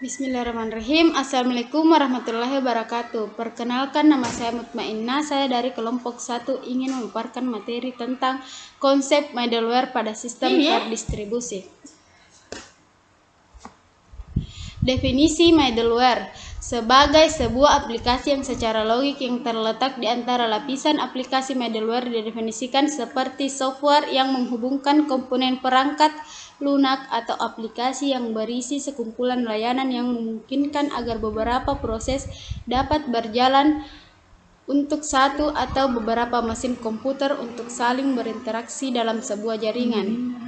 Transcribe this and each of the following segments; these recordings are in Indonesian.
Bismillahirrahmanirrahim. Assalamualaikum warahmatullahi wabarakatuh. Perkenalkan, nama saya Mutmainnah. Saya dari kelompok 1 ingin memaparkan materi tentang konsep middleware pada sistem terdistribusi. Definisi middleware sebagai sebuah aplikasi yang secara logik yang terletak di antara lapisan aplikasi. Middleware didefinisikan seperti software yang menghubungkan komponen perangkat lunak atau aplikasi yang berisi sekumpulan layanan yang memungkinkan agar beberapa proses dapat berjalan untuk satu atau beberapa mesin komputer untuk saling berinteraksi dalam sebuah jaringan.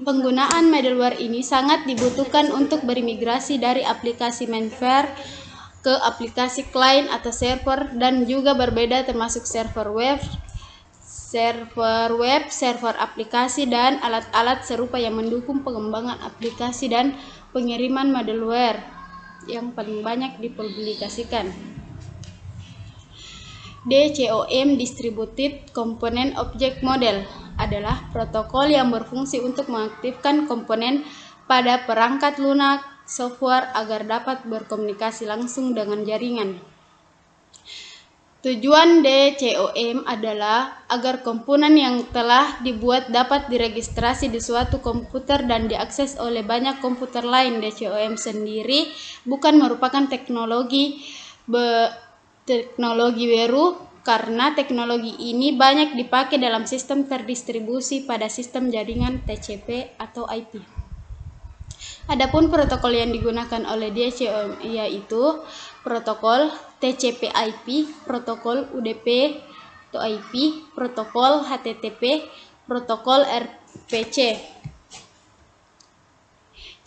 Penggunaan middleware ini sangat dibutuhkan untuk bermigrasi dari aplikasi mainframe ke aplikasi client atau server, dan juga berbeda termasuk server web, server aplikasi, dan alat-alat serupa yang mendukung pengembangan aplikasi dan pengiriman. Middleware yang paling banyak dipublikasikan. DCOM Distributed Component Object Model adalah protokol yang berfungsi untuk mengaktifkan komponen pada perangkat lunak software agar dapat berkomunikasi langsung dengan jaringan. Tujuan DCOM adalah agar komponen yang telah dibuat dapat diregistrasi di suatu komputer dan diakses oleh banyak komputer lain. DCOM sendiri bukan merupakan teknologi baru, karena teknologi ini banyak dipakai dalam sistem terdistribusi pada sistem jaringan TCP atau IP. Adapun protokol yang digunakan oleh DCOM yaitu protokol TCP/IP, protokol UDP atau IP, protokol HTTP, protokol RPC.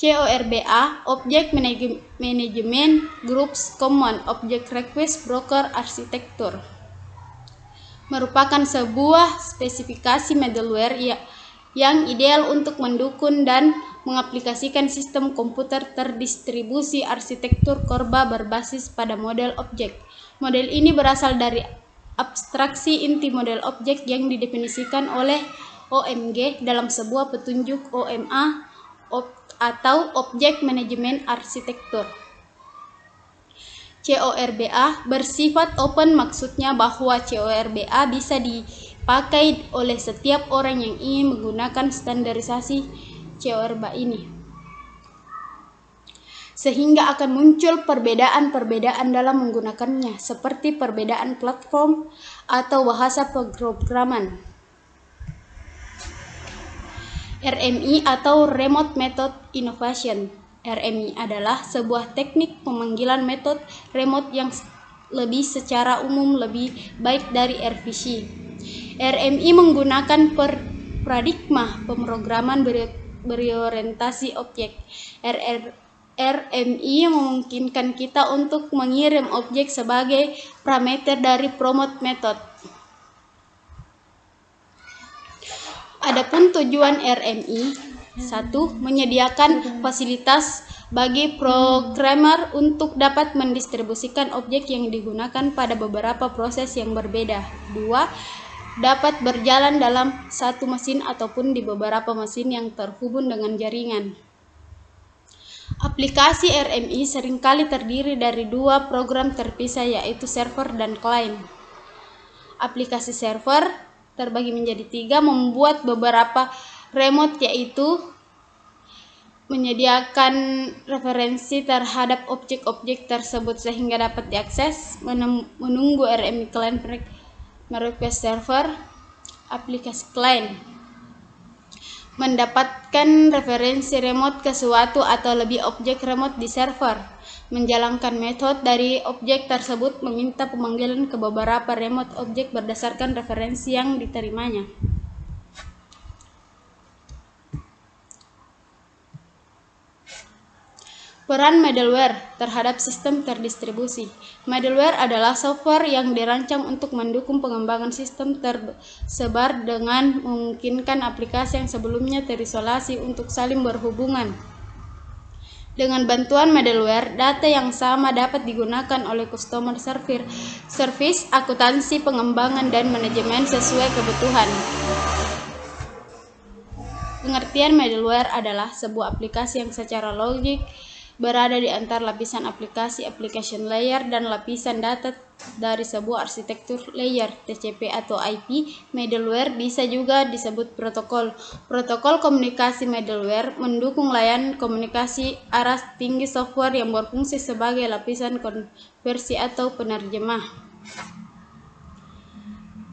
CORBA, Object Management Groups Common Object Request Broker Architecture, merupakan sebuah spesifikasi middleware yang ideal untuk mendukung dan mengaplikasikan sistem komputer terdistribusi. Arsitektur CORBA berbasis pada model objek. Model ini berasal dari abstraksi inti model objek yang didefinisikan oleh OMG dalam sebuah petunjuk OMA atau Object Management Architecture. CORBA bersifat open, maksudnya bahwa CORBA bisa dipakai oleh setiap orang yang ingin menggunakan standarisasi CORBA ini, sehingga akan muncul perbedaan-perbedaan dalam menggunakannya, seperti perbedaan platform atau bahasa pemrograman. RMI atau Remote Method Innovation. RMI adalah sebuah teknik pemanggilan metode remote yang lebih secara umum lebih baik dari RPC. RMI menggunakan paradigma pemrograman berorientasi objek. RMI memungkinkan kita untuk mengirim objek sebagai parameter dari promote method. Adapun tujuan RMI: 1. Menyediakan fasilitas bagi programmer untuk dapat mendistribusikan objek yang digunakan pada beberapa proses yang berbeda. 2. Dapat berjalan dalam satu mesin ataupun di beberapa mesin yang terhubung dengan jaringan. Aplikasi RMI seringkali terdiri dari dua program terpisah, yaitu server dan client. Aplikasi server terbagi menjadi 3, membuat beberapa remote, yaitu menyediakan referensi terhadap objek-objek tersebut sehingga dapat diakses, menunggu RMI client merequest server. Aplikasi client mendapatkan referensi remote ke suatu atau lebih objek remote di server, menjalankan metode dari objek tersebut, meminta pemanggilan ke beberapa remote objek berdasarkan referensi yang diterimanya. Peran middleware terhadap sistem terdistribusi. Middleware adalah software yang dirancang untuk mendukung pengembangan sistem tersebar dengan memungkinkan aplikasi yang sebelumnya terisolasi untuk saling berhubungan. Dengan bantuan middleware, data yang sama dapat digunakan oleh customer service, akuntansi, pengembangan, dan manajemen sesuai kebutuhan. Pengertian middleware adalah sebuah aplikasi yang secara logik berada di antara lapisan aplikasi application layer dan lapisan data dari sebuah arsitektur layer TCP atau IP. Middleware bisa juga disebut protokol. Protokol komunikasi middleware mendukung layanan komunikasi arah tinggi software yang berfungsi sebagai lapisan konversi atau penerjemah,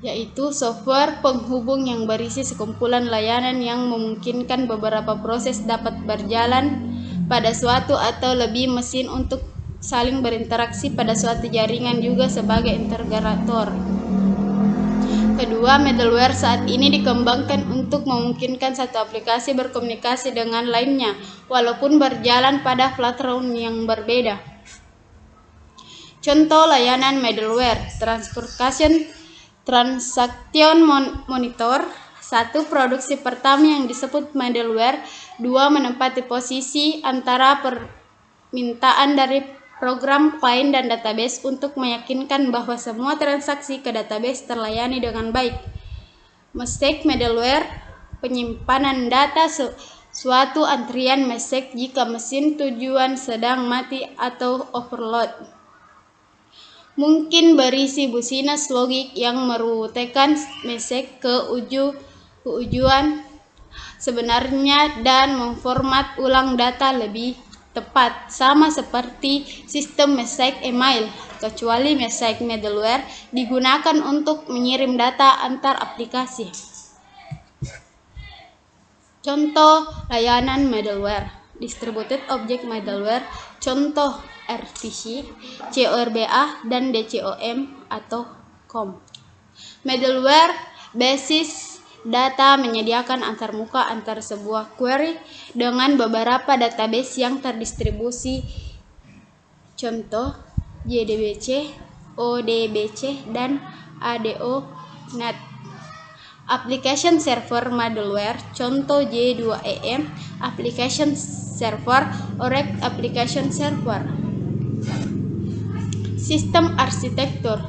yaitu software penghubung yang berisi sekumpulan layanan yang memungkinkan beberapa proses dapat berjalan pada suatu atau lebih mesin untuk saling berinteraksi pada suatu jaringan, juga sebagai integrator. Kedua, middleware saat ini dikembangkan untuk memungkinkan satu aplikasi berkomunikasi dengan lainnya walaupun berjalan pada platform yang berbeda. Contoh layanan middleware: Transaction Monitor. 1. Produksi pertama yang disebut middleware. 2. Menempati posisi antara permintaan dari program client dan database untuk meyakinkan bahwa semua transaksi ke database terlayani dengan baik. Message middleware: penyimpanan data suatu antrian message jika mesin tujuan sedang mati atau overload. Mungkin berisi business logik yang merutekan message ke tujuan sebenarnya dan memformat ulang data lebih tepat, sama seperti sistem message email, kecuali message middleware digunakan untuk mengirim data antar aplikasi. Contoh layanan middleware: Distributed Object Middleware, contoh RPC, CORBA, dan DCOM atau COM. Middleware basis data menyediakan antarmuka antar sebuah query dengan beberapa database yang terdistribusi, contoh JDBC, ODBC, dan ADO.NET. Application Server Middleware, contoh J2EM, Application Server, Oracle Application Server. Sistem arsitektur: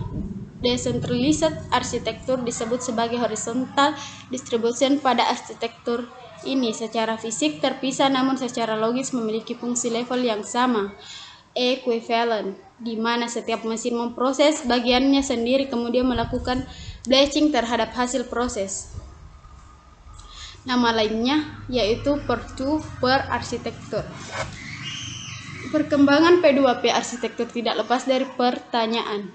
Decentralized arsitektur disebut sebagai horizontal distribution. Pada arsitektur ini secara fisik terpisah namun secara logis memiliki fungsi level yang sama, equivalent, di mana setiap mesin memproses bagiannya sendiri kemudian melakukan batching terhadap hasil proses. Nama lainnya yaitu peer-to-peer arsitektur. Perkembangan P2P arsitektur tidak lepas dari pertanyaan,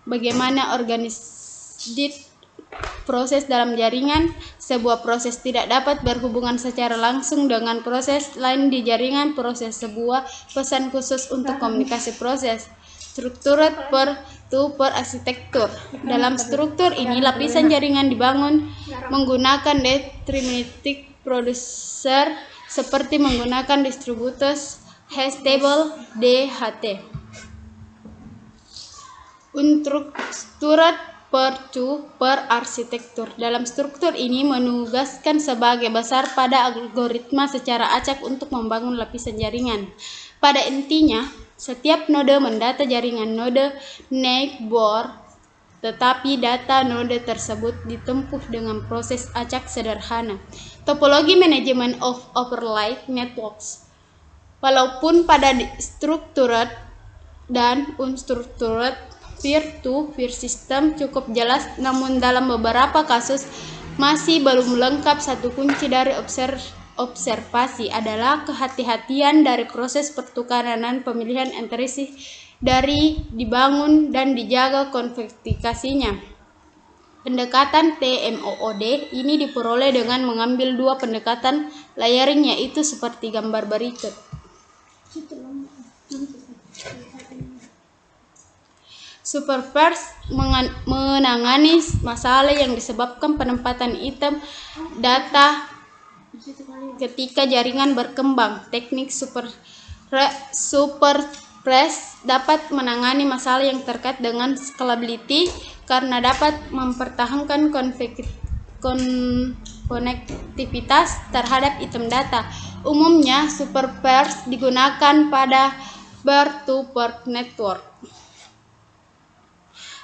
bagaimana organized proses dalam jaringan? Sebuah proses tidak dapat berhubungan secara langsung dengan proses lain di jaringan. Proses sebuah pesan khusus untuk komunikasi proses. Struktur peer-to-peer arsitektur. Dalam struktur ini, lapisan jaringan dibangun menggunakan deterministic producer seperti menggunakan distributed hash table DHT. Untuk struktur peer-to-peer arsitektur, dalam struktur ini menugaskan sebagai besar pada algoritma secara acak untuk membangun lapisan jaringan. Pada intinya, setiap node mendata jaringan node neighbor, tetapi data node tersebut ditempuh dengan proses acak sederhana. Topologi manajemen of overlay networks. Walaupun pada structured dan unstructured peer-to-peer system cukup jelas, namun dalam beberapa kasus masih belum lengkap. Satu kunci dari observasi adalah kehati-hatian dari proses pertukaran dan pemilihan entry dari dibangun dan dijaga konfigurasinya. Pendekatan TMOOD ini diperoleh dengan mengambil dua pendekatan layering, yaitu seperti gambar berikut. Superverse menangani masalah yang disebabkan penempatan item data ketika jaringan berkembang. Teknik Superverse dapat menangani masalah yang terkait dengan scalability karena dapat mempertahankan konektivitas terhadap item data. Umumnya, Superverse digunakan pada peer-to-peer network.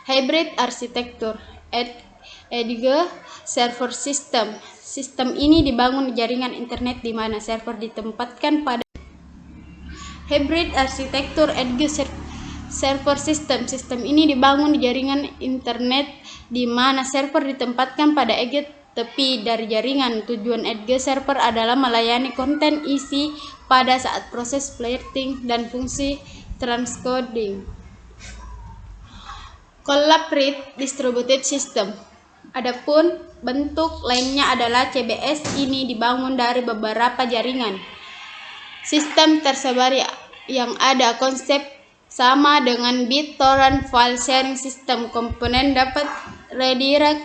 Hybrid arsitektur, Edge server system. Sistem ini dibangun di jaringan internet di mana server ditempatkan pada Hybrid arsitektur edge server system. Sistem ini dibangun di jaringan internet di mana server ditempatkan pada edge tepi dari jaringan. Tujuan edge server adalah melayani konten isi pada saat proses flirting dan fungsi transcoding. Collaborative Distributed System. Adapun bentuk lainnya adalah CBS. Ini dibangun dari beberapa jaringan. Sistem tersebar yang ada konsep sama dengan BitTorrent file sharing system. Komponen dapat redirect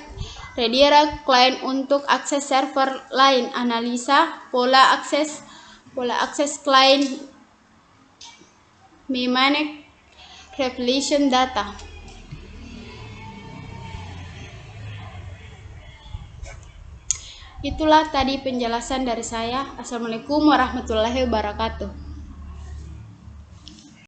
client untuk akses server lain. Analisa pola akses client, mnemonic replication data. Itulah tadi penjelasan dari saya. Assalamualaikum warahmatullahi wabarakatuh.